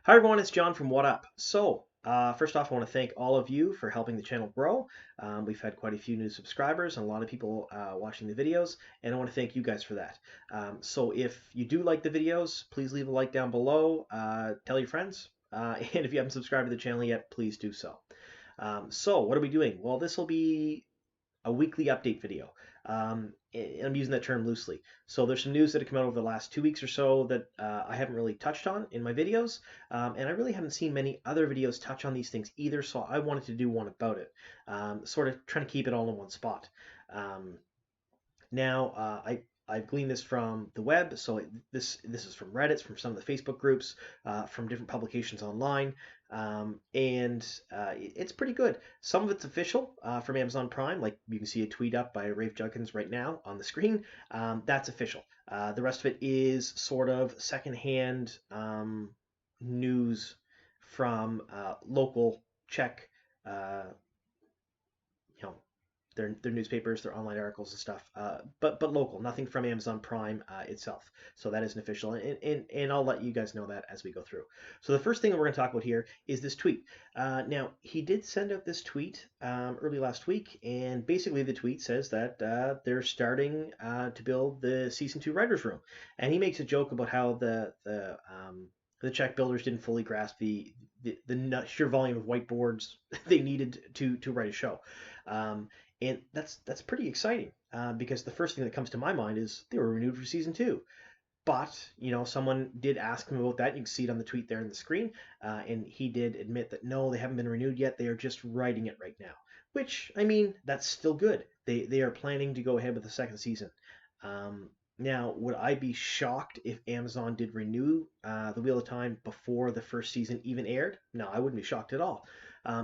Hi everyone, it's John from What Up. First off, I want to thank all of you for helping the channel grow. We've had quite a few new subscribers and a lot of people watching the videos, and I want to thank you guys for that. So if you do like the videos, please leave a like down below, tell your friends, and if you haven't subscribed to the channel yet, please do so. So what are we doing? Well, this will be a weekly update video. And I'm using that term loosely. So there's some news that have come out over the last 2 weeks or so that I haven't really touched on in my videos, and I really haven't seen many other videos touch on these things either. So I wanted to do one about it, sort of trying to keep it all in one spot. Um, I've gleaned this from the web, so this is from Reddit, from some of the Facebook groups, from different publications online, and it's pretty good. Some of it's official from Amazon Prime, like you can see a tweet up by Rafe Judkins right now on the screen. That's official. The rest of it is sort of secondhand news from local Czech uh, you know their newspapers, their online articles and stuff, but local, nothing from Amazon Prime itself. So that isn't official, and I'll let you guys know that as we go through. So the first thing that we're going to talk about here is this tweet. Now he did send out this tweet early last week, and basically the tweet says that they're starting to build the season 2 writers room, and he makes a joke about how the Czech builders didn't fully grasp the sheer volume of whiteboards they needed to write a show. Um, and that's pretty exciting because the first thing that comes to my mind is they were renewed for season 2. But someone did ask him about that. You can see it on the tweet there on the screen, and he did admit that no, they haven't been renewed yet. They are just writing it right now. Which, I mean, that's still good. They are planning to go ahead with the second season. Now, would I be shocked if Amazon did renew the Wheel of Time before the first season even aired? No, I wouldn't be shocked at all.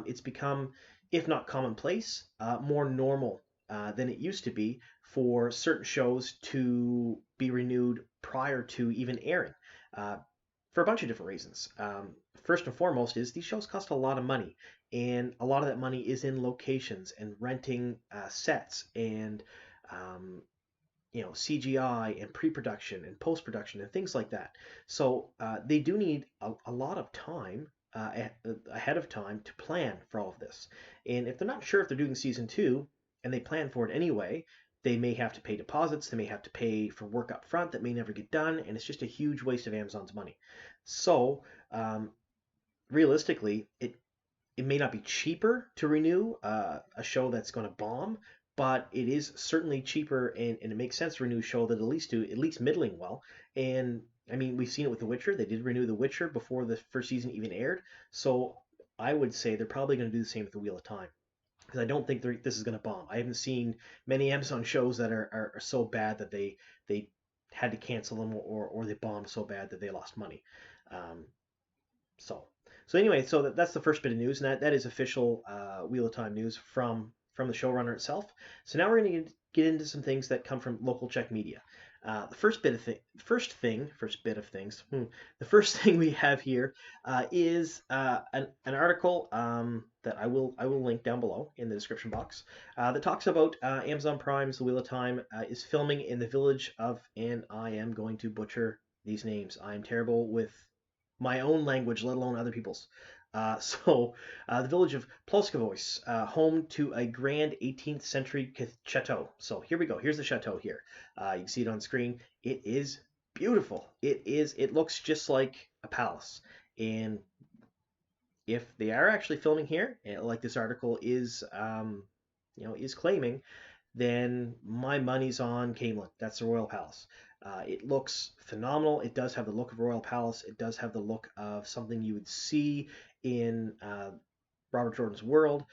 It's become, if not commonplace, more normal than it used to be for certain shows to be renewed prior to even airing, uh, for a bunch of different reasons. First and foremost is these shows cost a lot of money, and a lot of that money is in locations and renting sets and um, CGI and pre-production and post-production and things like that. So they do need a lot of time ahead of time to plan for all of this. And if they're not sure if they're doing season 2 and they plan for it anyway, they may have to pay deposits, they may have to pay for work up front that may never get done, and it's just a huge waste of Amazon's money. So realistically, it may not be cheaper to renew a show that's going to bomb, but it is certainly cheaper, and it makes sense to renew a show that at least middling well. And I mean, we've seen it with The Witcher. They did renew The Witcher before the first season even aired. So I would say they're probably going to do the same with The Wheel of Time because I don't think this is going to bomb. I haven't seen many Amazon shows that are so bad that they had to cancel them, or they bombed so bad that they lost money. Um, so, so anyway, that's the first bit of news, and that is official Wheel of Time news from the showrunner itself. So now we're going to get into some things that come from local Czech media. The first bit of things. The first thing we have here is an article that I will link down below in the description box that talks about Amazon Prime's The Wheel of Time is filming in the village of, and I am going to butcher these names. I am terrible with my own language, let alone other people's. The village of Ploskovois, home to a grand 18th century chateau. So here we go. Here's the chateau here. You can see it on screen. It is beautiful. It looks just like a palace. And if they are actually filming here, like this article is claiming, then my money's on Camelin. That's the Royal Palace. It looks phenomenal. It does have the look of Royal Palace. It does have the look of something you would see in Robert Jordan's world.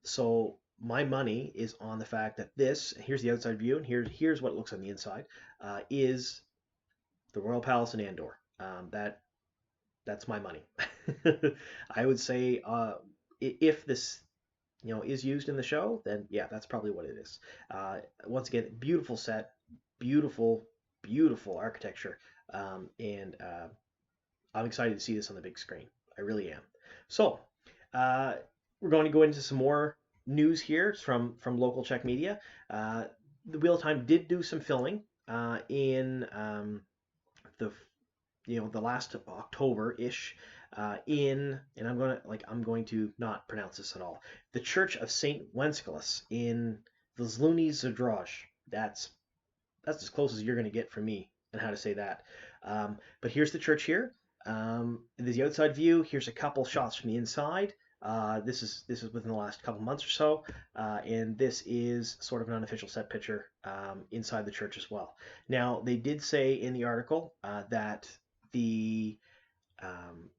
So my money is on the fact that here's the outside view, and here's what it looks on the inside, is the Royal Palace in Andor. That's my money. I would say if this is used in the show, then yeah, that's probably what it is. Once again, beautiful set, beautiful, beautiful architecture, and I'm excited to see this on the big screen. I really am. So uh, we're going to go into some more news here from local Czech media. The Wheel of Time did do some filming in the the last October-ish. and I'm going to not pronounce this at all. The Church of Saint Wenceslas in the Zluni Zadraj. That's that's as close as you're going to get from me and how to say that. But here's the church here. There's the outside view. Here's a couple shots from the inside. This is within the last couple months or so, and this is sort of an unofficial set picture inside the church as well. Now they did say in the article that the um,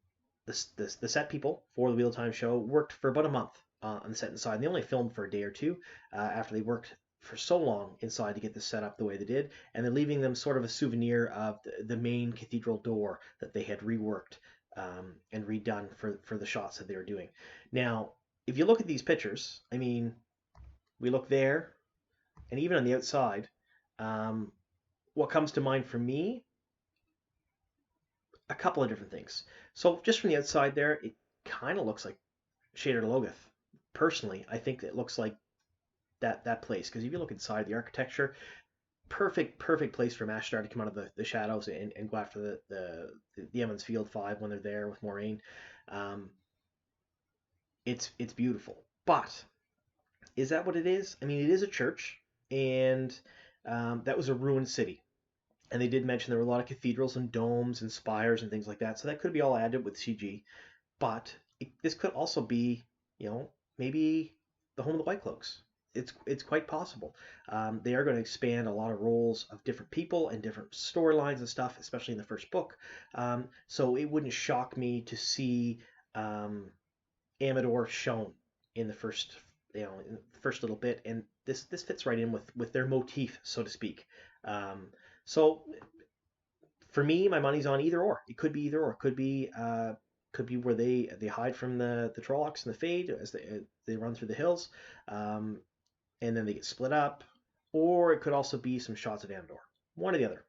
the set people for the Wheel of Time show worked for about a month on the set inside. And they only filmed for a day or two after they worked for so long inside to get this set up the way they did, and they're leaving them sort of a souvenir of the main cathedral door that they had reworked and redone for the shots that they were doing. Now, if you look at these pictures, I mean, we look there, and even on the outside, um, what comes to mind for me, a couple of different things. So just from the outside there, it kind of looks like Shader Logoth. Personally, I think it looks like that place because if you look inside the architecture, perfect place for Mashtar to come out of the shadows and go after the Emmons Field Five when they're there with Moraine. Um, it's beautiful, but is that what it is? I mean, it is a church, and that was a ruined city. And they did mention there were a lot of cathedrals and domes and spires and things like that, so that could be all added with CG. But this could also be, maybe the home of the White Cloaks. It's quite possible. They are going to expand a lot of roles of different people and different storylines and stuff, especially in the first book. So it wouldn't shock me to see Amador shown in the first, in the first little bit, and this fits right in with their motif, so to speak. So for me, my money's on either or. It could be either or. It could be where they hide from the Trollocs and the Fade as they run through the hills, and then they get split up, or it could also be some shots of Andor. One or the other.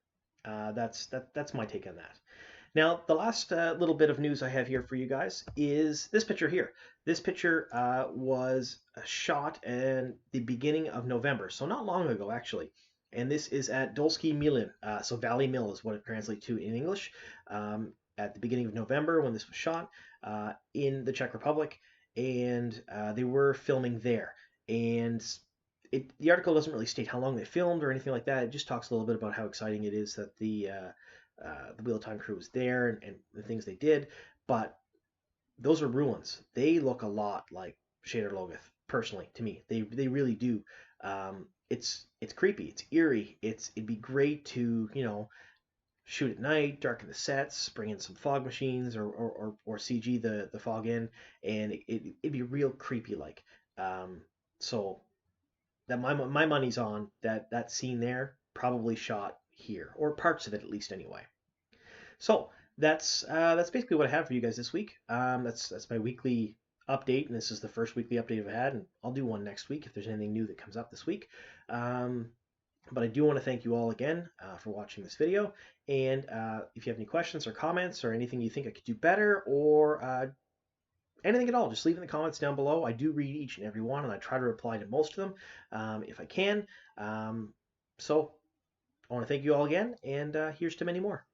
That's my take on that. Now, the last little bit of news I have here for you guys is this picture here. This picture was shot in the beginning of November, so not long ago, actually. And this is at Dolsky Milin, so Valley Mill is what it translates to in English, at the beginning of November when this was shot in the Czech Republic, and they were filming there. And the article doesn't really state how long they filmed or anything like that. It just talks a little bit about how exciting it is that the Wheel of Time crew was there and the things they did. But those are ruins. They look a lot like Shader Logoth, personally, to me. They really do. It's creepy. It's eerie. It'd be great to shoot at night, darken the sets, bring in some fog machines or CG the fog in, and it'd be real creepy like. So that my money's on that scene there probably shot here or parts of it at least anyway. So that's basically what I have for you guys this week. That's my weekly update, and this is the first weekly update I've had, and I'll do one next week if there's anything new that comes up this week. But I do want to thank you all again for watching this video, and if you have any questions or comments or anything you think I could do better or anything at all, just leave in the comments down below. I do read each and every one, and I try to reply to most of them if I can. So I want to thank you all again, and here's to many more.